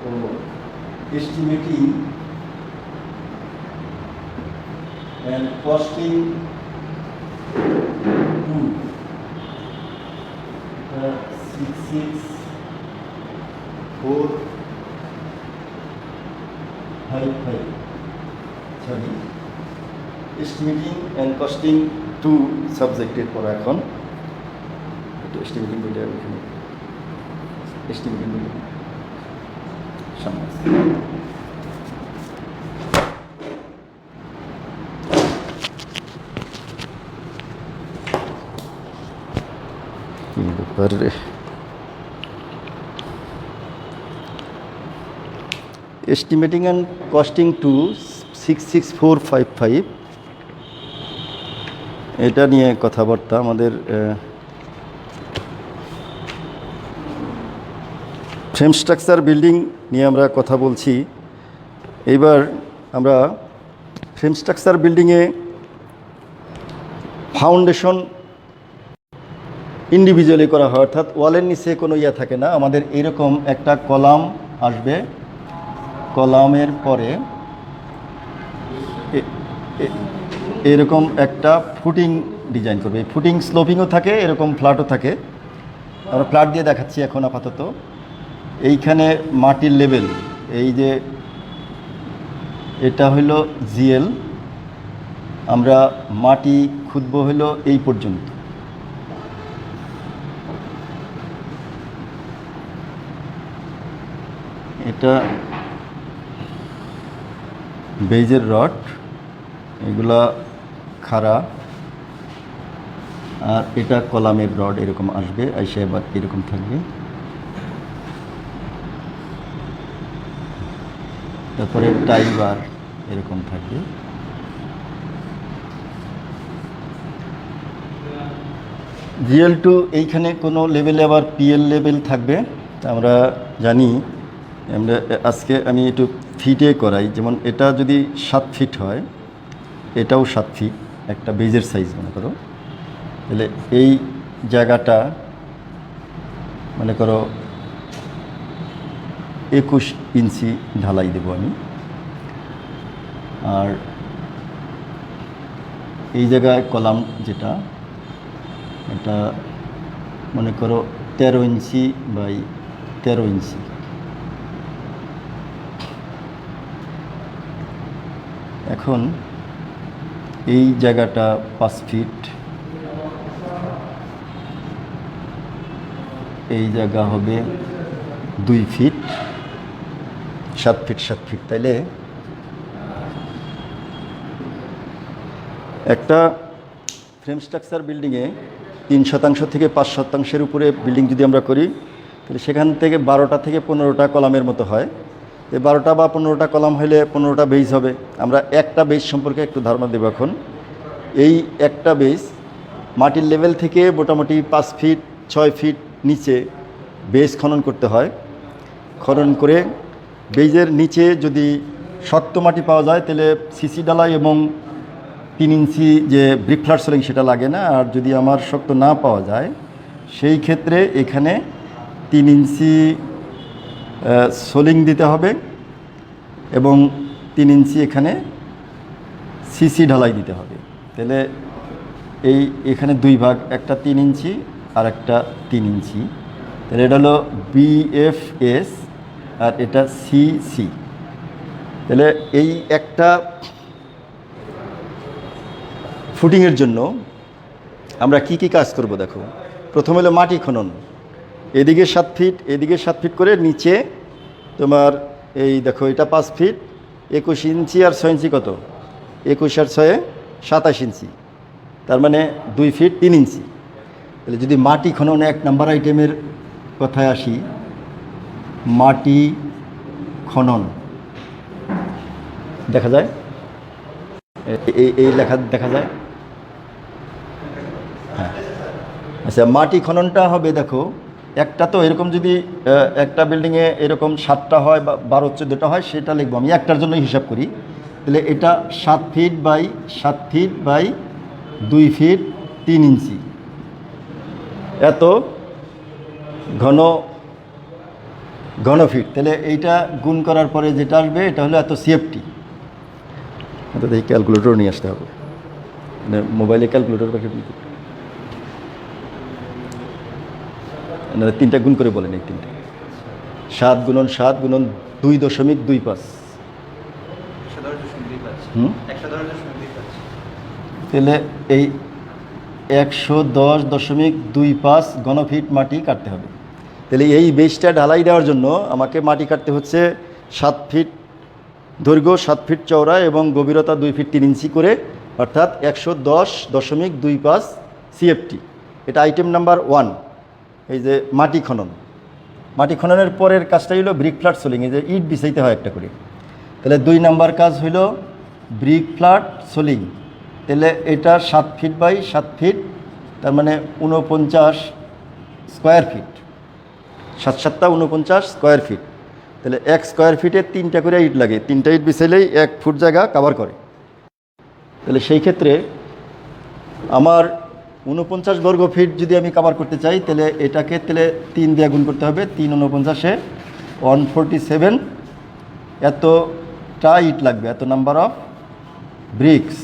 তো estimating and costing to 66455 sorry estimating and costing to সাবজেক্টের পর এখন এটা এস্টিমেটিং বইটা এখানে এস্টিমেটিং বইটা সামনে এস্টিমেটিং অ্যান্ড কস্টিং টু 66455 এটা নিয়ে কথাবার্তা আমাদের ফ্রেম স্ট্রাকচার বিল্ডিং নিয়ে আমরা কথা বলছি। এইবার আমরা ফ্রেম স্ট্রাকচার বিল্ডিংয়ে ফাউন্ডেশন ইন্ডিভিজুয়ালি করা হয়, অর্থাৎ ওয়ালের নিচে কোনো ইয়ে থাকে না। আমাদের এইরকম একটা কলাম আসবে, কলামের পরে এরকম একটা ফুটিং ডিজাইন করবে। ফুটিং স্লোপিংও থাকে, এরকম ফ্ল্যাটও থাকে। আমরা ফ্ল্যাট দিয়ে দেখাচ্ছি এখন আপাতত। এইখানে মাটির লেভেল, এই যে এটা হইল জিএল, আমরা মাটি খুঁজবো হইল এই পর্যন্ত। এটা বেজের রড, এগুলা খাড়া, আর এটা কলামের রড এরকম আসবে, আইসা এবার এরকম থাকবে। তারপরে টাইবার এরকম থাকবে। জিএল টু এইখানে কোনো লেভেলে আবার পিএল লেভেল থাকবে। আমরা জানি, আমরা আজকে আমি একটু ফিটে করাই। যেমন এটা যদি 7 ফিট হয়, এটাও 7 ফিট, একটা বেজের সাইজ মনে করো, তাহলে এই জায়গাটা মনে করো 21 ইঞ্চি ঢালাই দেব আমি। আর এই জায়গায় কলাম যেটা, এটা মনে করো 13 ইঞ্চি বাই 13 ইঞ্চি। এখন এই জায়গাটা 5 ফিট, এই জায়গা হবে 2 ফিট, 7 ফিট 7 ফিট। তাইলে একটা ফ্রেম স্ট্রাকচার বিল্ডিংয়ে 3% থেকে 5% উপরে বিল্ডিং যদি আমরা করি, তাহলে সেখান থেকে 12টা থেকে 15টা কলামের মতো হয়। এই 12টা বা 15টা কলাম হলে 15টা বেজ হবে। আমরা একটা বেজ সম্পর্কে একটু ধারণা দেব এখন। এই একটা বেজ মাটির লেভেল থেকে মোটামুটি 5 ফিট 6 ফিট নিচে বেজ খনন করতে হয়। খনন করে বেজের নিচে যদি শক্ত মাটি পাওয়া যায়, তাহলে সিসি ডালাই এবং 3 ইঞ্চি যে ব্রিক ফ্ল্যাট সোলিং সেটা লাগে না। আর যদি আমার শক্ত না পাওয়া যায়, সেই ক্ষেত্রে এখানে 3 ইঞ্চি সোলিং দিতে হবে এবং 3 ইঞ্চি এখানে সিসি ঢালাই দিতে হবে। তাহলে এখানে 2 ভাগ, একটা 3 ইঞ্চি আর একটা 3 ইঞ্চি। তাহলে এটা হলো বিএফএস আর এটা সিসি। তাহলে এই একটা ফুটিংয়ের জন্য আমরা কি কি কাজ করব দেখো। প্রথম হলো মাটি খনন, এদিকে 7 ফিট এদিকে 7 ফিট করে, নিচে তোমার এই দেখো এটা 5 ফিট 21 ইঞ্চি আর 6 ইঞ্চি কত, 21 আর 6 27 ইঞ্চি, তার মানে 2 ফিট 3 ইঞ্চি। তাহলে যদি মাটি খনন 1 নাম্বার আইটেমের কথায় আসি, মাটি খনন দেখা যায়, এই লেখা দেখা যায়। হ্যাঁ, আচ্ছা, মাটি খননটা হবে দেখো, একটা তো এরকম যদি একটা বিল্ডিংয়ে এরকম 7টা হয় বা 12-14টা হয়, সেটা লিখবো আমি, একটার জন্য হিসাব করি। তাহলে এটা 7 feet by 7 feet by 2 feet 3 ইঞ্চি, এত ঘন ঘনফিট। তাহলে এইটা গুণ করার পরে যেটা আসবে এটা হলো এত সিএফটি। অর্থাৎ এই ক্যালকুলেটর নিয়ে আসতে হবে, মানে মোবাইলে ক্যালকুলেটর পাখি তিনটা গুণ করে বলেন, এই তিনটা 7 × 7 × 2.25। তাহলে এই 110.25 ঘনফিট মাটি কাটতে হবে। তাহলে এই বেসটা ঢালাই দেওয়ার জন্য আমাকে মাটি কাটতে হচ্ছে 7 ফিট দৈর্ঘ্য, 7 ফিট চওড়া এবং গভীরতা 2 ফিট 3 ইঞ্চি করে, অর্থাৎ 110.25 সিএফটি। এটা আইটেম নাম্বার 1। এই যে মাটি খনন, মাটি খননের পরের কাজটা হলো ব্রিক ফ্ল্যাট সোলিং, এই যে ইট বিছাইতে হয় একটা করে। তাহলে 2 নাম্বার কাজ হইল ব্রিক ফ্ল্যাট সোলিং। তাহলে এটা 7 ফিট বাই 7 ফিট, তার মানে 49 স্কোয়ার ফিট, 7 × 7 = 49 স্কোয়ার ফিট। তাহলে 1 স্কোয়ার ফিটে 3টা করে ইট লাগে, 3টা ইট বিছাইলেই 1 ফুট জায়গা কভার করে। তাহলে সেই ক্ষেত্রে আমার 49 বর্গ ফিট যদি আমি কভার করতে চাই, তাহলে এটাকে 3 দিয়ে গুণ করতে হবে। 3 × 49 = 147, এতটা ইট লাগবে, এত নাম্বার অফ ব্রিক্স।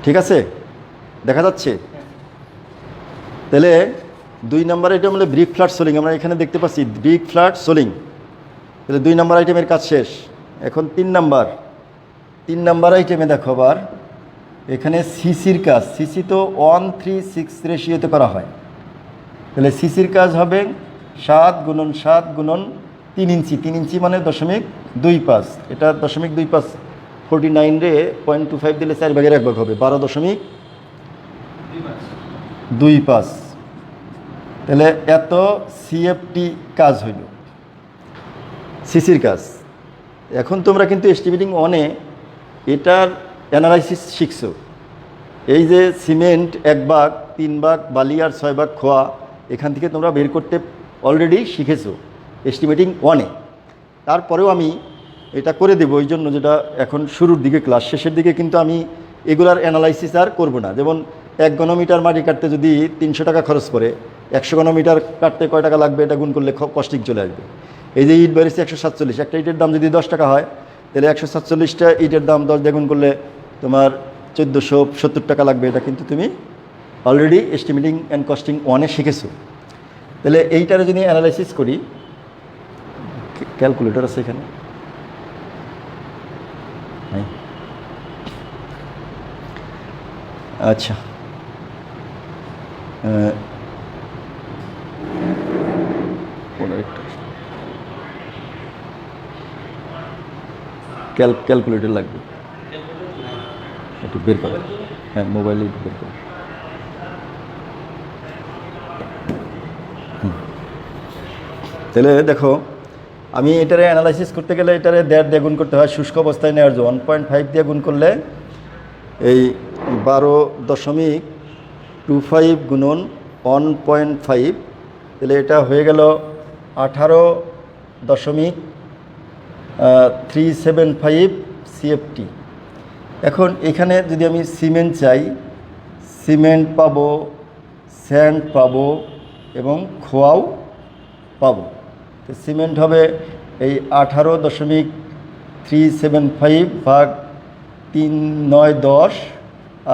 ঠিক আছে, দেখা যাচ্ছে? তাহলে 2 নাম্বার আইটেম হলো ব্রিক ফ্ল্যাট সোলিং। আমরা এখানে দেখতে পাচ্ছি ব্রিক ফ্ল্যাট সোলিং। তাহলে 2 নাম্বার আইটেমের কাজ শেষ। এখন 3 নাম্বার আইটেমে দেখো আবার এখানে সিসির কাজ। সিসি তো 1:3:6 রেশিওতে করা হয়। তাহলে সিসির কাজ হবে 7 × 7 × 3 ইঞ্চি। 3 ইঞ্চি মানে 0.25। এটা 0.25 49 রে 0.25 দিলে 4 ভাগের 1 ভাগ হবে, 12.25। তাহলে এত সিএফটি কাজ হইল সিসির কাজ। এখন তোমরা কিন্তু এস্টিমেটিং 1-এ এটার অ্যানালাইসিস শিখছো। এই যে সিমেন্ট 1 ভাগ, 3 ভাগ বালি আর 6 ভাগ খোয়া, এখান থেকে তোমরা বের করতে অলরেডি শিখেছো এস্টিমেটিং 1-এ। তারপরেও আমি এটা করে দেবো, ওই জন্য যেটা এখন শুরুর দিকে ক্লাস, শেষের দিকে কিন্তু আমি এগুলার অ্যানালাইসিস আর করবো না। যেমন 1 ঘনমিটার মাটি কাটতে যদি 300 টাকা খরচ করে, 100 ঘনমিটার কাটতে কয় টাকা লাগবে এটা গুণ করলে কস্টিং চলে আসবে। এই যে ইট বেড়েছে 147, একটা ইটের দাম যদি 10 টাকা হয়, তাহলে 147টা ইটের দাম 10 দিয়ে গুণ করলে তোমার 1470 টাকা লাগবে। এটা কিন্তু তুমি অলরেডি এস্টিমেটিং অ্যান্ড কস্টিং 1-এ শিখেছো। তাহলে এইটারে যদি অ্যানালাইসিস করি, ক্যালকুলেটর আছে এখানে? আচ্ছা, ক্যালকুলেটর লাগবে, একটু বের করো। হ্যাঁ, মোবাইলে বের করো। তাহলে দেখো, আমি এটারে অ্যানালাইসিস করতে গেলে এটারে 1.5 দিয়ে গুণ করতে হয়। শুষ্ক অবস্থায় নেওয়ার জন্য 1.5 দিয়ে গুণ করলে এই 12.25 × 1.5, তাহলে এটা হয়ে গেল 18.375 সিএফটি। এখন এখানে যদি আমি সিমেন্ট চাই, সিমেন্ট পাবো, স্যান্ড পাবো এবং খোয়াও পাবো। তো সিমেন্ট হবে এই 18.375 ভাগ 3, 9, 10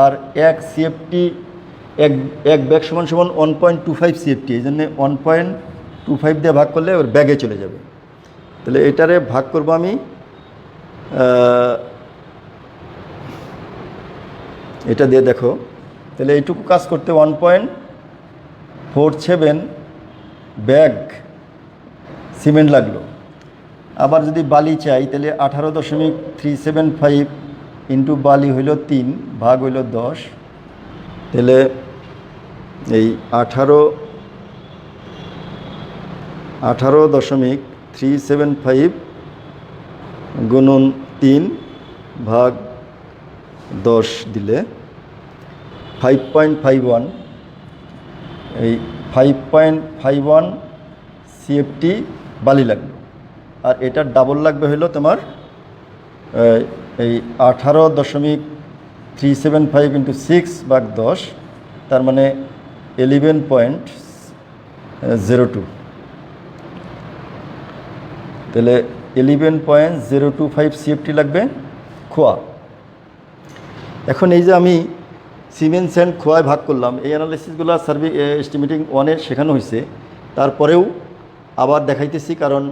আর 1 সিএফটি, এক ব্যাগ সমান 1.25 সিএফটি। এই জন্যে 1.25 দিয়ে ভাগ করলে ওর ব্যাগে চলে যাবে। তাহলে এটারে ভাগ করব আমি, এটা দিয়ে দেখো। তাহলে এইটুকু কাজ করতে 1.47 ব্যাগ সিমেন্ট লাগলো। আবার যদি বালি চাই, তাহলে 18.375 ইন্টু বালি হইল 3 ভাগ হইল 10, তাহলে এই 18.375 গুণন 3 ভাগ 10 দিলে 5.51, এই 5.51 সিএফটি বালি লাগবে। আর এটার ডাবল লাগবে হলো তোমার এই 18.375 ইন্টু 6 ভাগ 10, তার মানে 11.02। তাহলে 11.025 CFT লাগবে খোয়া। এখন এই যে আমি সিমেন্ট স্যান্ড খোয়ায় ভাগ করলাম, এই অ্যানালাইসিসগুলো সার্ভে এস্টিমেটিং 1-এ শেখানো হয়েছে, তারপরেও আবার দেখাইতেছি, কারণ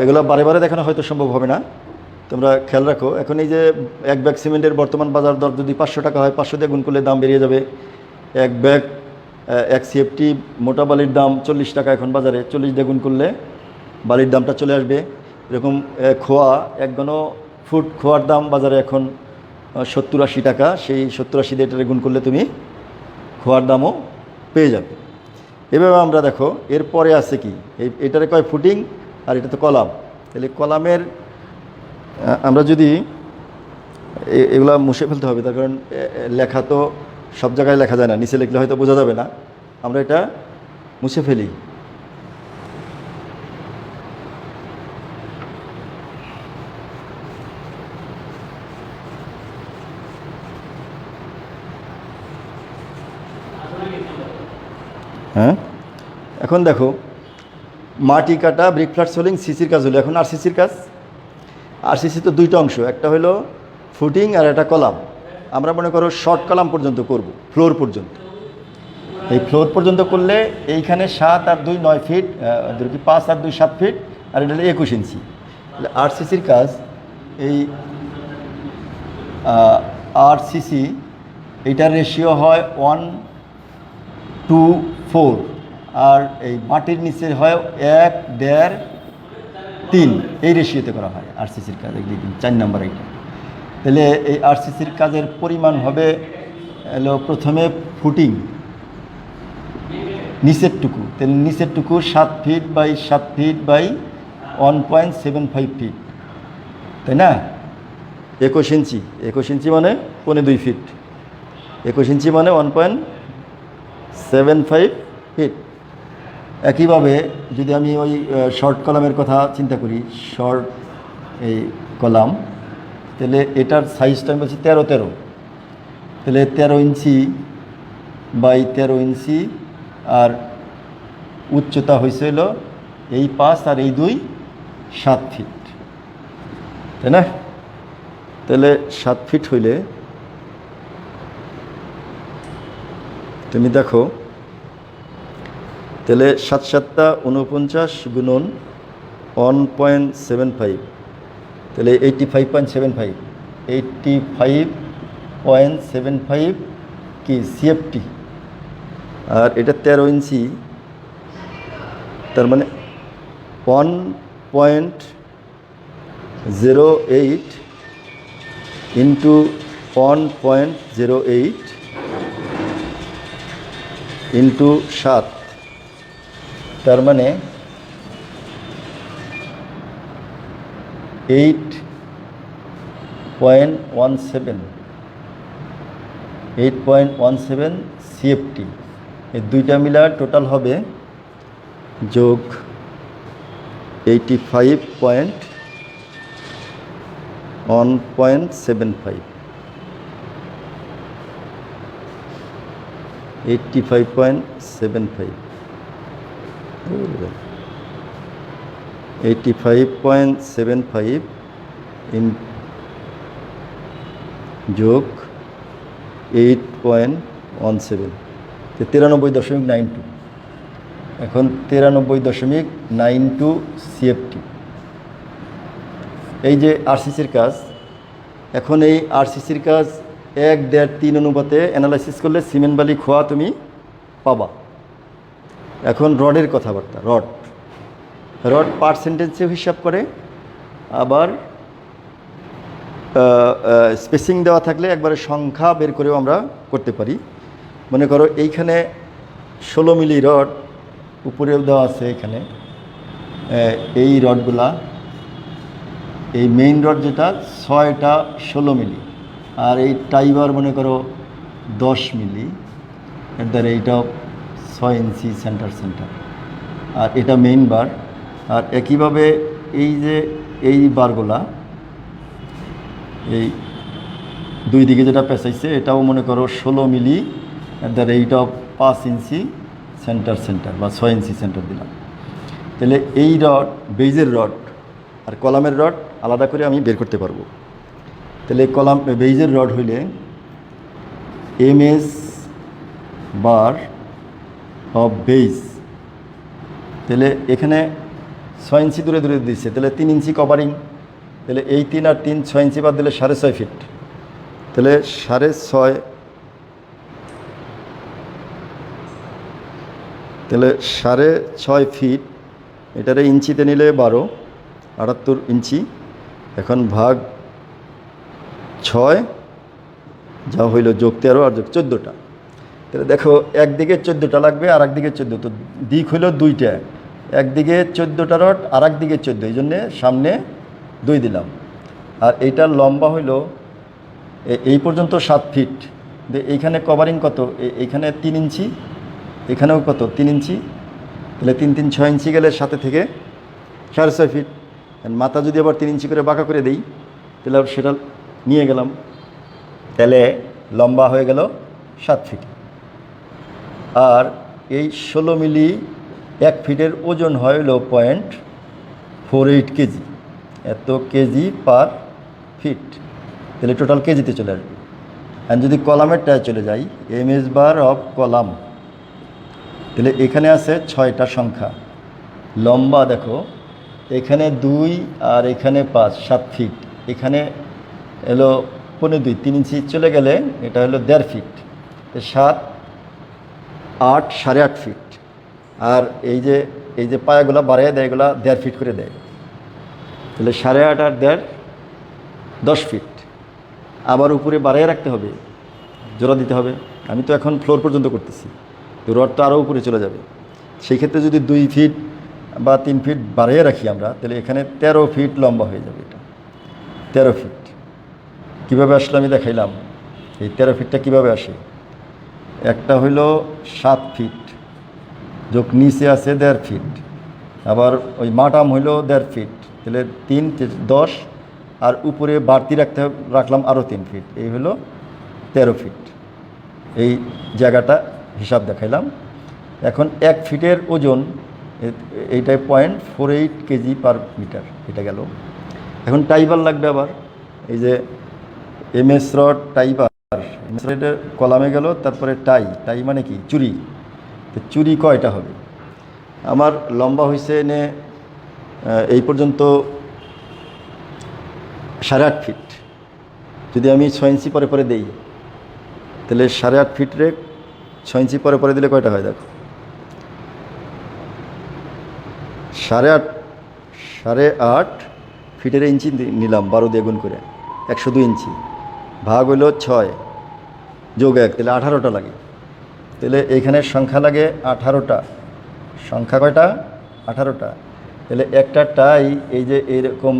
এগুলো বারে বারে দেখানো হয়তো সম্ভব হবে না, তোমরা খেয়াল রাখো। এখন এই যে এক ব্যাগ সিমেন্টের বর্তমান বাজার দর যদি 500 টাকা হয়, 500 দিয়ে গুণ করলে দাম বেরিয়ে যাবে। এক ব্যাগ 1 CFT মোটা বালির দাম 40 টাকা এখন বাজারে, 40 দিয়ে গুণ করলে বালির দামটা চলে আসবে। এরকম খোয়া 1 ঘন ফুট খোয়ার দাম বাজারে এখন 70-80 টাকা, সেই 70-80 দিয়ে এটারে গুণ করলে তুমি খোয়ার দামও পেয়ে যাবে। এভাবে আমরা দেখো এরপরে আছে কি, এটারে কয় ফুটিং, আর এটা তো কলাম। তাহলে কলামের আমরা যদি এগুলা মুছে ফেলতে হবে, তার কারণ লেখা তো সব জায়গায় লেখা যায় না, নিচে লিখলে হয়তো বোঝা যাবে না, আমরা এটা মুছে ফেলি। হ্যাঁ, এখন দেখো মাটি কাটা, ব্রিক ফ্ল্যাট সোলিং, সিসির কাজ হলো। এখন আরসিসির কাজ। আরসিসি তো দুইটা অংশ, একটা হলো ফুটিং আর একটা কলাম। আমরা মনে করো শর্ট কলাম পর্যন্ত করব, ফ্লোর পর্যন্ত। এই ফ্লোর পর্যন্ত করলে এইখানে 7 আর 2 9 ফিট, 5 আর 2 7 ফিট, আর এটা হলো 21 ইঞ্চি। তাহলে আরসিসির কাজ, এই আরসিসি এইটার রেশিও হয় 1:4, আর এই মাটির নিচে হয় 1:3 এই রেশিওতে করা হয় আরসিসির কাজ। 4 নাম্বার এইটা। তাহলে এই আরসিসির কাজের পরিমাণ হবে হলো প্রথমে ফুটিং নিচেরটুকু, তাহলে নিচেরটুকু 7 feet by 7 feet by 1.75 feet, তাই না? 21 ইঞ্চি, 21 ইঞ্চি মানে 2.25 ফিট, 21 ইঞ্চি মানে 1.75 ফিট। একইভাবে যদি আমি ওই শর্ট কলামের কথা চিন্তা করি, শর্ট এই কলাম, তাহলে এটার সাইজটা আমি বলছি 13-13, তাহলে 13 ইঞ্চি বাই 13 ইঞ্চি, আর উচ্চতা হয়েছিল এই 5 আর এই 2 7 ফিট, তাই না? তাহলে 7 ফিট হইলে তুমি দেখো, তাহলে 7 7 49 গুণন 1.75, তাহলে 85.75, 85.75 কি সিএফটি। আর এটা 13 ইঞ্চি, তার মানে 1.08 ইন্টু 1.08 ইন্টু 7, তার মানে 8.17 সিএফটি। এই দুইটা মিলা টোটাল হবে যোগ 85.1.75, 85.75, 85.75 যোগ 8.17, 93.92। এখন 93.92 সিএফটি। এই যে আরসিসির কাজ, এখন এই আরসিসির কাজ 1:3 অনুপাতে অ্যানালাইসিস করলে সিমেন্ট বালি খোয়া তুমি পাবা। এখন রডের কথাবার্তা, রড পার্সেন্টেজে হিসাব করে, আবার স্পেসিং দেওয়া থাকলে একবারে সংখ্যা বের করেও আমরা করতে পারি। মনে করো এইখানে 16 মিলি রড উপরেও দেওয়া আছে, এখানে এই রডগুলা, এই মেইন রড যেটা 6টা 16 মিলি, আর এই টাইবার মনে করো 10 মিলি, এর দ্বারা এইটাও 6 ইঞ্চি সেন্টার, আর এটা মেইন বার। আর একইভাবে এই যে এই বারগুলা, এই দুই দিকে যেটা পেঁচাইছে এটাও মনে করো 16 মিলি, এর দ্বারা এইটাও 5 ইঞ্চি সেন্টার বা 6 ইঞ্চি সেন্টার দিলাম। তাহলে এই রড বেইজের রড আর কলামের রড আলাদা করে আমি বের করতে পারবো। তাহলে কলাম বেইজের রড হইলে এমএস বার অফ বেইজ, তাহলে এখানে 6 ইঞ্চি দূরে দূরে দিচ্ছে, তাহলে 3 ইঞ্চি কভারিং। তাহলে এই 3 আর 3 6 ইঞ্চি বাদ দিলে 6.5 ফিট। তাহলে 6.5, তাহলে 6.5 ফিট, এটারে ইঞ্চিতে নিলে 12, 78 ইঞ্চি। এখন ভাগ 6, যা হইল যোগ 13 আর যোগ 14টা। তাহলে দেখো একদিকে 14টা লাগবে আর একদিকে 14, তো দিক হইল 2টা, একদিকে 14টা রড আর একদিকে 14, এই জন্যে সামনে 2 দিলাম। আর এইটার লম্বা হইল এই পর্যন্ত 7 ফিট। এইখানে কভারিং কত, এইখানে 3 ইঞ্চি, এখানেও কত 3 ইঞ্চি, তাহলে 3 3 6 ইঞ্চি গেলে সাথে থেকে 6.5 ফিট। মাথা যদি আবার 3 ইঞ্চি করে বাঁকা করে দেই তাহলে সেটা নিয়ে গেলাম, তাহলে লম্বা হয়ে গেল 7 ফিট। আর এই 16 মিলি 1 ফিটের ওজন হইল 0.48 কেজি, এত কেজি পার ফিট। তাহলে টোটাল কেজিতে চলে আসবে। আর যদি কলামেরটায় চলে যাই, এমএস বার অফ কলাম, তাহলে এখানে আছে 6টা সংখ্যা। লম্বা দেখো এখানে 2 আর এখানে 5, 7 ফিট। এখানে এলো 2.5, 3 ইঞ্চি চলে গেলে এটা হলো 1.5 ফিট। 7 8 8.5 ফিট। আর এই যে পায়াগুলো বাড়িয়ে দেয়, এগুলো 1.5 ফিট করে দেয়, তাহলে 8.5 আর 1.5 10 ফিট। আবার উপরে বাড়িয়ে রাখতে হবে, জোড়া দিতে হবে। আমি তো এখন ফ্লোর পর্যন্ত করতেছি, তো রড তো আরও উপরে চলে যাবে। সেই ক্ষেত্রে যদি 2 ফিট বা 3 ফিট বাড়িয়ে রাখি আমরা, তাহলে এখানে 13 ফিট লম্বা হয়ে যাবে। এটা 13 ফিট কীভাবে আসলে আমি দেখাইলাম। এই 13 ফিটটা কীভাবে আসে, একটা হইল 7 ফিট যোগ নিচে আছে 1.5 ফিট, আবার ওই মাটাম হইল 1.5 ফিট, তাহলে 3 10, আর উপরে বাড়তি রাখলাম আরও 3 ফিট, এই হলো 13 ফিট। এই জায়গাটা হিসাব দেখাইলাম। এখন 1 ফিটের ওজন এইটাই 0.48 কেজি পার মিটার, এটা গেল। এখন টাইবার লাগবে আবার, এই যে এমএস রড টাইবার, এমএস রডের কলামে গেল, তারপরে টাই মানে কি চুরি। তো চুরি কয়টা হবে, আমার লম্বা হয়েছে এনে এই পর্যন্ত 8.5 ফিট। যদি আমি 6 ইঞ্চি পরে পরে দেই, তাহলে 8.5 ফিট রে 6 ইঞ্চি পরে পরে দিলে কয়টা হয় দেখো, 8.5 ফিটের ইঞ্চি নিলাম 12 দিয়ে গুণ করে, 102 ইঞ্চি, ভাগ হইল 6 যোগ 1, তাহলে 18টা লাগে। তাহলে এইখানে সংখ্যা লাগে 18টা, সংখ্যা কয়টা 18টা। তাহলে একটা টাই এই যে এইরকম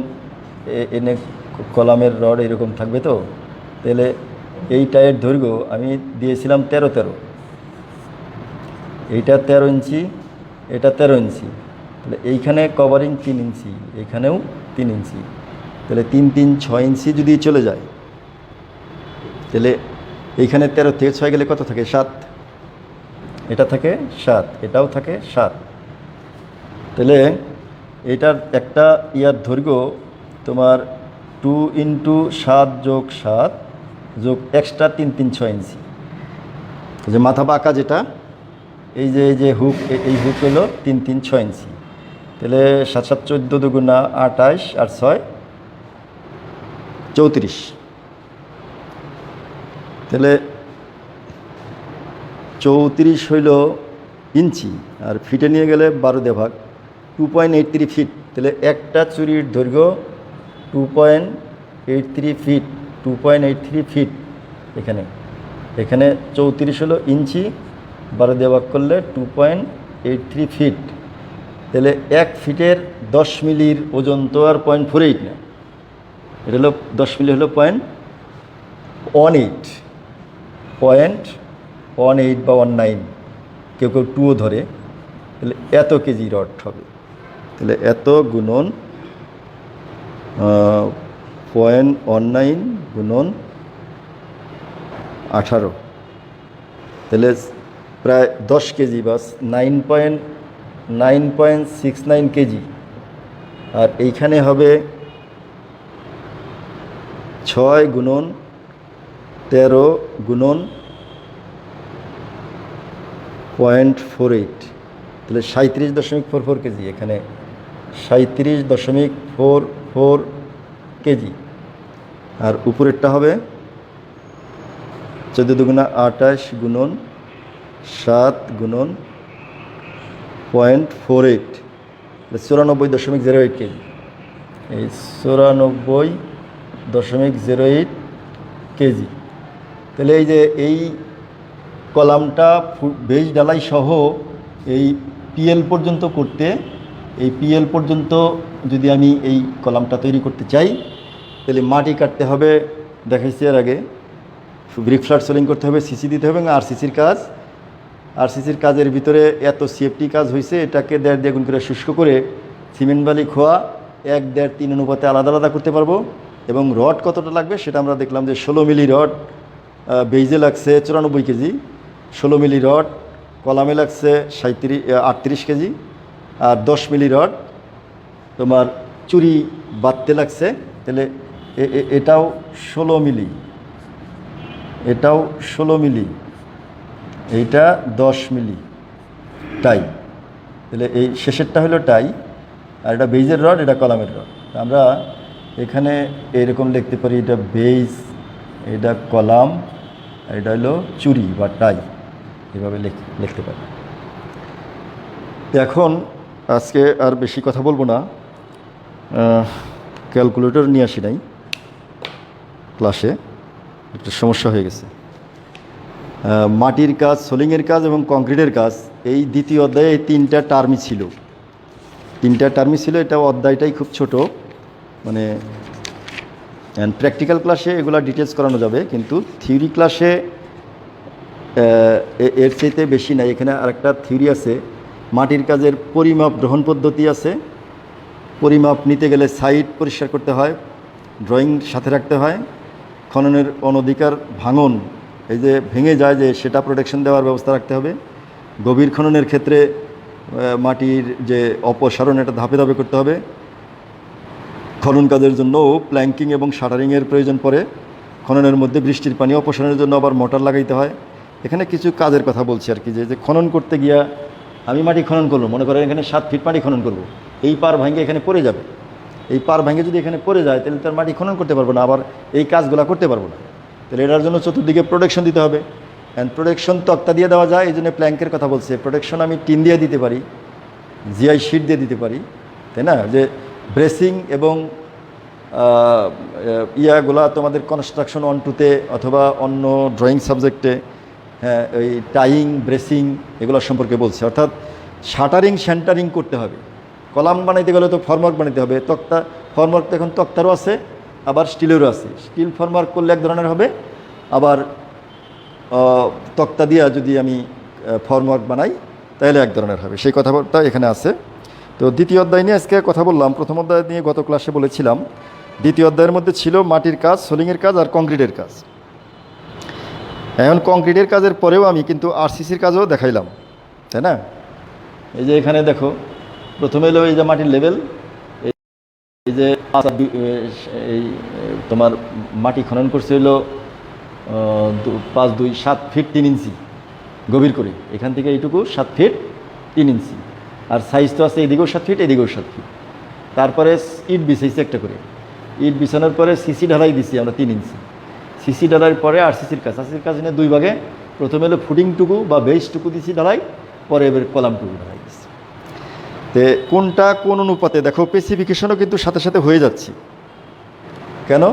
এনে কলামের রড এরকম থাকবে, তো তাহলে এই টাইয়ের দৈর্ঘ্য আমি দিয়েছিলাম 13, এইটা 13 ইঞ্চি, এটা 13 ইঞ্চি। তাহলে এইখানে কভারিং 3 ইঞ্চি, এইখানেও 3 ইঞ্চি, তাহলে 3 3 6 ইঞ্চি যদি চলে যায়, তাহলে এইখানে 13 থেকে 6 গেলে কত থাকে 7, এটা থাকে 7, এটাও থাকে 7। তাহলে এটার একটা ইয়ার দৈর্ঘ্য তোমার 2 × 7 যোগ 7 যোগ এক্সট্রা 3 3 6 ইঞ্চি। যে মাথা বাঁকা যেটা, এই যে হুক, এই হুক হলো 3 3 6 ইঞ্চি। তাহলে 7 7 14 দুগুণা 28 আর 6 34। তাহলে 34 হইল ইঞ্চি, আর ফিটে নিয়ে গেলে 12 দিয়ে ভাগ, 2.83 ফিট। তাহলে একটা চুরির দৈর্ঘ্য 2.83 ফিট, 2.83 ফিট। এখানে 34 হলো ইঞ্চি, 12 দিয়ে ভাগ করলে 2.83 ফিট। তাহলে 1 ফিটের 10 মিলির ওজন তো আর 0.48 না, এটা হলো 10 মিলি হলো 0.18, 0.18 বা 19, কেউ 2ও ধরে। তাহলে এত কেজি রড হবে। তাহলে এত গুণন 0.19 গুণন 18, তাহলে প্রায় 10 কেজি বা 9.18 9.69 কেজি, আর এইখানে হবে 6 গুণন 13 গুণন 0.48, তাহলে 37.44 কেজি। এখানে 37.44 কেজি। আর উপরেরটা হবে 14 দুগুণা 28 গুণন 7 গুণন 0.48, 94.08 কেজি। এই 94.08 কেজি। তাহলে এই যে এই কলামটা বেজ ডালাই সহ এই পিএল পর্যন্ত করতে, এই পিএল পর্যন্ত যদি আমি এই কলামটা তৈরি করতে চাই, তাহলে মাটি কাটতে হবে, দেখাইছি এর আগে, ব্রিক ফ্ল্যাট সোলিং করতে হবে, সিসি দিতে হবে এবং আরসিসির কাজ। আরসিসির কাজের ভিতরে এত সিএফটি কাজ হয়েছে, এটাকে 1.5 দিয়ে গুণ করে শুষ্ক করে সিমেন্ট বালি খোয়া 1, 1.5, 3 অনুপাতে আলাদা আলাদা করতে পারবো। এবং রড কতটা লাগবে সেটা আমরা দেখলাম যে 16 মিলি রড বেইজে লাগছে 94 কেজি, 16 মিলি রড কলামে লাগছে 38 কেজি, আর 10 মিলি রড তোমার চুরি বাঁধতে লাগছে। তাহলে এটাও 16 মিলি, এটাও 16 মিলি, এইটা 10 মিলি টাই। তাহলে এই শেষেরটা হলো টাই, আর এটা বেইজের রড, এটা কলামের রড। আমরা এখানে এরকম লিখতে পারি, এটা বেইজ, এটা কলাম, আর এটা হলো চুরি বা টাই, এভাবে লিখতে পারি। এখন আজকে আর বেশি কথা বলবো না, ক্যালকুলেটর নিয়ে আসি নাই ক্লাসে, একটা সমস্যা হয়ে গেছে। মাটির কাজ, সোলিংয়ের কাজ এবং কংক্রিটের কাজ, এই দ্বিতীয় অধ্যায়ে এই 3টা টার্মই ছিল, 3টা টার্মই ছিল। এটা অধ্যায়টাই খুব ছোট, মানে প্র্যাকটিক্যাল ক্লাসে এগুলো ডিটেলস করানো যাবে, কিন্তু থিওরি ক্লাসে এর চাইতে বেশি নাই। এখানে আরেকটা থিওরি আছে, মাটির কাজের পরিমাপ গ্রহণ পদ্ধতি আছে। পরিমাপ নিতে গেলে সাইট পরিষ্কার করতে হয়, ড্রয়িং সাথে রাখতে হয়, খননের অনধিকার ভাঙন, এই যে ভেঙে যায় যে সেটা প্রোটেকশন দেওয়ার ব্যবস্থা রাখতে হবে। গভীর খননের ক্ষেত্রে মাটির যে অপসারণ, এটা ধাপে ধাপে করতে হবে। খনন কাজের জন্য প্ল্যাঙ্কিং এবং শাটারিংয়ের প্রয়োজন পড়ে। খননের মধ্যে বৃষ্টির পানি অপসারণের জন্য আবার মোটর লাগাইতে হয়। এখানে কিছু কাজের কথা বলছি আর কি, যে খনন করতে গিয়া আমি মাটি খনন করবো, মনে করেন এখানে 7 ফিট মাটি খনন করব, এই পার ভাঙে এখানে পড়ে যাবে। এই পার ভাঙে যদি এখানে পড়ে যায় তাহলে তার মাটি খনন করতে পারবো না, আবার এই কাজগুলো করতে পারবো না। তাহলে এটার জন্য চতুর্দিকে প্রোটেকশন দিতে হবে। অ্যান্ড প্রোটেকশন তক্তা দিয়ে দেওয়া যায়, এই জন্য প্ল্যাঙ্কের কথা বলছে। প্রোটেকশন আমি টিন দিয়ে দিতে পারি, জিআই শিট দিয়ে দিতে পারি, তাই না? যে ব্রেসিং এবং ইয়াগুলা তোমাদের কনস্ট্রাকশন 1, 2-তে অথবা অন্য ড্রয়িং সাবজেক্টে, হ্যাঁ, ওই টাইং, ব্রেসিং এগুলো সম্পর্কে বলছে। অর্থাৎ শাটারিং, সেন্টারিং করতে হবে। কলাম বানাইতে গেলে তো ফর্মওয়ার্ক বানাইতে হবে। তক্তা ফর্মওয়ার্ক তো এখন তক্তারও আছে, আবার স্টিলেরও আছে। স্টিল ফর্মওয়ার্ক করলে এক ধরনের হবে, আবার তক্তা দিয়া যদি আমি ফর্মওয়ার্ক বানাই তাহলে এক ধরনের হবে। সেই কথাবার্তা এখানে আছে। তো দ্বিতীয় অধ্যায় নিয়ে আজকে কথা বললাম। প্রথম অধ্যায় নিয়ে গত ক্লাসে বলেছিলাম। দ্বিতীয় অধ্যায়ের মধ্যে ছিল মাটির কাজ, সোলিংয়ের কাজ আর কংক্রিটের কাজ। এখন কংক্রিটের কাজের পরেও আমি কিন্তু আরসিসির কাজও দেখাইলাম, তাই না? এই যে এখানে দেখো, প্রথমে এলো এই যে মাটির লেভেল, এই যে এই তোমার মাটি খনন করছে হলো 5, 2, 7 ফিট 3 ইঞ্চি গভীর করে, এখান থেকে এইটুকু 7 ফিট 3 ইঞ্চি। আর সাইজ তো আছে, এদিকেও 7 ফিট, এদিকেও 7 ফিট। তারপরে ইট বিছাইছি একটা করে, ইট বিছানোর পরে সিসি ঢালাই দিছি আমরা 3 ইঞ্চি। সিসি ঢালাইয়ের পরে আরসিসির কাজ। আরসিসির কাজ নিয়ে 2 ভাগে, প্রথমে হলো ফুটিংটুকু বা বেসটুকু দিছি ঢালাই, পরে এবার কলামটুকু ঢালাই দিচ্ছি। তো কোনটা কোন অনুপাতে দেখো, স্পেসিফিকেশনও কিন্তু সাথে সাথে হয়ে যাচ্ছে। কেন?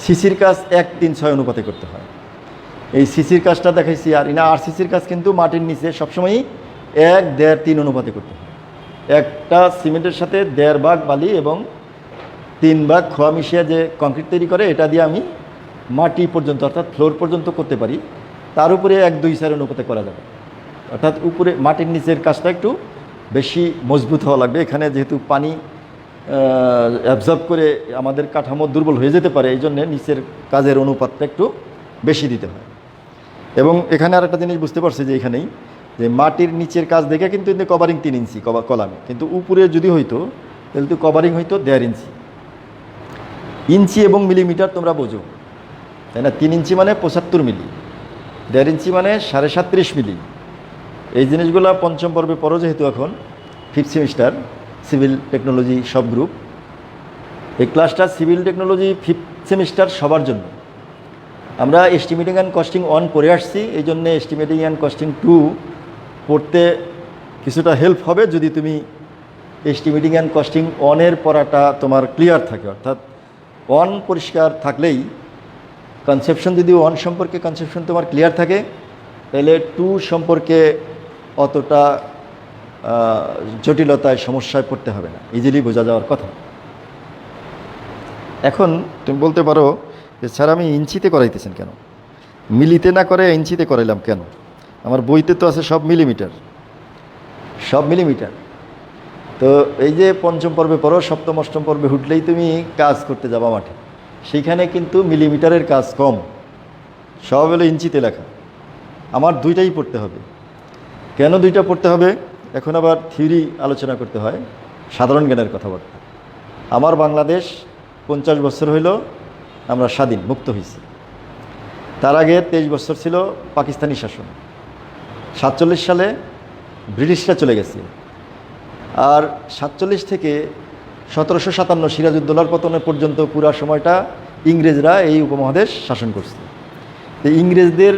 সিসির কাজ 1:3:6 অনুপাতে করতে হয়। এই সিসির কাজটা দেখাইছি। আর আরসিসির কাজ কিন্তু মাটির নিচে সবসময়ই 1, 1.5, 3 অনুপাতে করতে হয়। একটা সিমেন্টের সাথে 1.5 ভাগ বালি এবং 3 ভাগ খোয়া মিশিয়ে যে কংক্রিট তৈরি করে, এটা দিয়ে আমি মাটি পর্যন্ত অর্থাৎ ফ্লোর পর্যন্ত করতে পারি। তার উপরে 1:2:4 অনুপাতে করা যাবে। অর্থাৎ উপরে মাটির নিচের কাজটা একটু বেশি মজবুত হওয়া লাগবে। এখানে যেহেতু পানি অ্যাবজর্ব করে আমাদের কাঠামো দুর্বল হয়ে যেতে পারে, এই জন্যে নিচের কাজের অনুপাতটা একটু বেশি দিতে হয়। এবং এখানে আরেকটা জিনিস বুঝতে পারছি যে এখানেই যে মাটির নিচের কাজ দেখে কিন্তু কভারিং 3 ইঞ্চি কলামে, কিন্তু উপরে যদি হইতো তাহলে তো কভারিং হইতো 1.5 ইঞ্চি। ইঞ্চি এবং মিলিমিটার তোমরা বোঝো, তাই না? 3 ইঞ্চি মানে 75 মিলি, 1.5 ইঞ্চি মানে 37.5 মিলি। এই জিনিসগুলো পঞ্চম পর্বে পড়ো, যেহেতু এখন 5th সেমিস্টার সিভিল টেকনোলজি সব গ্রুপ। এই ক্লাসটা সিভিল টেকনোলজি 5th সেমিস্টার সবার জন্য। আমরা এস্টিমেটিং অ্যান্ড কস্টিং 1 পড়ে আসছি, এই জন্যে এস্টিমেটিং অ্যান্ড কস্টিং 2 পড়তে কিছুটা হেল্প হবে যদি তুমি এস্টিমেটিং অ্যান্ড কস্টিং 1-এর পড়াটা তোমার ক্লিয়ার থাকে। অর্থাৎ 1 পরিষ্কার থাকলেই কনসেপশন, যদি 1 সম্পর্কে কনসেপশন তোমার ক্লিয়ার থাকে, তাহলে 2 সম্পর্কে অতটা জটিলতায় সমস্যায় পড়তে হবে না, ইজিলি বোঝা যাওয়ার কথা। এখন তুমি বলতে পারো যে স্যার আমি ইঞ্চিতে করাইতেছেন কেন, মিলিতে না করে ইঞ্চিতে করাইলাম কেন? আমার বইতে তো আছে সব মিলিমিটার, সব মিলিমিটার। তো এই যে পঞ্চম পর্বে পড়ো, সপ্তম অষ্টম পর্বে উঠলেই তুমি কাজ করতে যাবা মাঠে, সেইখানে কিন্তু মিলিমিটারের কাজ কম, সব হলো ইঞ্চিতে লেখা। আমার দুইটাই পড়তে হবে। কেন দুইটা পড়তে হবে? এখন আবার থিওরি আলোচনা করতে হয়, সাধারণ জ্ঞানের কথাবার্তা। আমার বাংলাদেশ 50 বছর হইল আমরা স্বাধীন মুক্ত হয়েছি। তার আগে 23 বছর ছিল পাকিস্তানি শাসন। 47 সালে ব্রিটিশরা চলে গেছে। আর 47 থেকে 1757 সিরাজউদ্দৌলার পতনের পর্যন্ত পুরো সময়টা ইংরেজরা এই উপমহাদেশ শাসন করছে। তো ইংরেজদের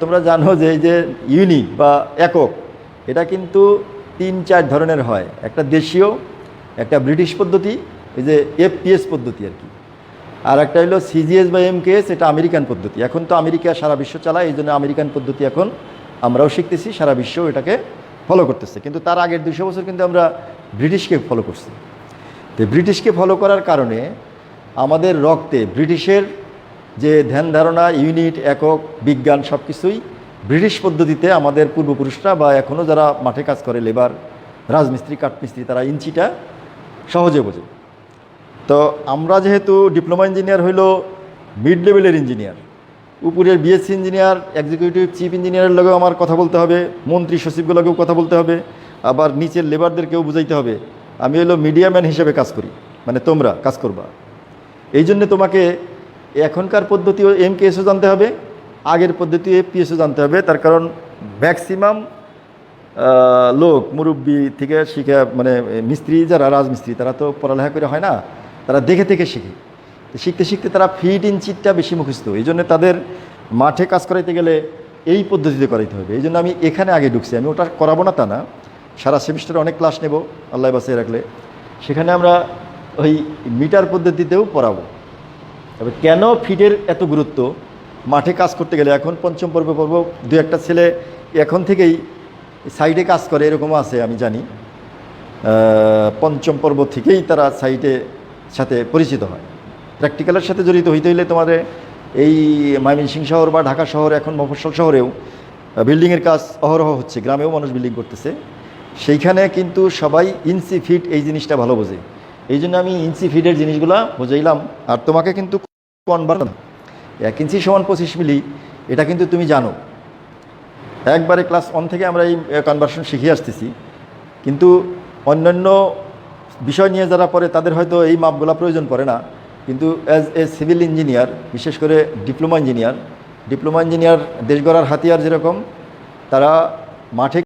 তোমরা জানো যে এই যে ইউনিট বা একক, এটা কিন্তু 3-4 ধরনের হয়। একটা দেশীয়, একটা ব্রিটিশ পদ্ধতি, এই যে এফপিএস পদ্ধতি আর কি, আর একটা হলো সিজিএস বা এমকেএস, এটা আমেরিকান পদ্ধতি। এখন তো আমেরিকা সারা বিশ্ব চালায়, এই জন্য আমেরিকান পদ্ধতি এখন আমরাও শিখতেছি, সারা বিশ্ব এটাকে ফলো করতেছে। কিন্তু তার আগের 200 বছর কিন্তু আমরা ব্রিটিশকে ফলো করছি। তো ব্রিটিশকে ফলো করার কারণে আমাদের রক্তে ব্রিটিশের যে ধ্যান ধারণা, ইউনিট, একক, বিজ্ঞান সব কিছুই ব্রিটিশ পদ্ধতিতে আমাদের পূর্বপুরুষরা বা এখনও যারা মাঠে কাজ করে, লেবার, রাজমিস্ত্রি, কাঠমিস্ত্রি, তারা ইঞ্চিটা সহজে বোঝে। তো আমরা যেহেতু ডিপ্লোমা ইঞ্জিনিয়ার হইল মিড লেভেলের ইঞ্জিনিয়ার, উপরের বিএসসি ইঞ্জিনিয়ার, এক্সিকিউটিভ চিফ ইঞ্জিনিয়ারের লগেও আমার কথা বলতে হবে, মন্ত্রী সচিবগুলোকেও কথা বলতে হবে, আবার নিচের লেবারদেরকেও বুঝাইতে হবে। আমি হলো মিডিয়াম্যান হিসেবে কাজ করি, মানে তোমরা কাজ করবা। এই জন্যে তোমাকে এখনকার পদ্ধতিও এমকেএসও জানতে হবে, আগের পদ্ধতি এফপিএসও জানতে হবে। তার কারণ ম্যাক্সিমাম লোক মুরব্বি থেকে শিখে, মানে মিস্ত্রি যারা রাজমিস্ত্রি, তারা তো পড়ালেখা করে হয় না, তারা দেখে থেকে শিখে। শিখতে শিখতে তারা ফিট ইঞ্চিটা বেশি মুখস্থ, এই জন্য তাদের মাঠে কাজ করাইতে গেলে এই পদ্ধতিতে করাইতে হবে। এই জন্য আমি এখানে আগে ঢুকছি। আমি ওটা করাবো না তা না, সারা সেমিস্টারে অনেক ক্লাস নেব আল্লাহ বাঁচিয়ে রাখলে, সেখানে আমরা ওই মিটার পদ্ধতিতেও পড়াবো। তবে কেন ফিটের এত গুরুত্ব মাঠে কাজ করতে গেলে? এখন পঞ্চম পর্বে পড়ব, 2-1টা ছেলে এখন থেকেই সাইডে কাজ করে, এরকমও আছে আমি জানি। পঞ্চম পর্ব থেকেই তারা সাইটে সাথে পরিচিত হয়। প্র্যাকটিক্যালের সাথে জড়িত হইতে হইলে তোমাদের এই ময়মনসিংহ শহর বা ঢাকা শহর, এখন মফস্বল শহরেও বিল্ডিংয়ের কাজ অহরহ হচ্ছে, গ্রামেও মানুষ বিল্ডিং করতেছে। সেইখানে কিন্তু সবাই ইঞ্চি ফিট এই জিনিসটা ভালো বোঝে, এই জন্য আমি ইঞ্চি ফিটের জিনিসগুলো বুঝাইলাম। আর তোমাকে কিন্তু কনভার্সন 1 ইঞ্চি = 25 মিলি, এটা কিন্তু তুমি জানো। একবারে ক্লাস 1 থেকে আমরা এই কনভার্সন শিখিয়ে আসতেছি, কিন্তু অন্যান্য বিষয় নিয়ে যারা পড়ে তাদের হয়তো এই মাপগুলো প্রয়োজন পড়ে না। কিন্তু অ্যাজ এ সিভিল ইঞ্জিনিয়ার, বিশেষ করে ডিপ্লোমা ইঞ্জিনিয়ার দেশ গড়ার হাতিয়ার যেরকম, তারা মাঠে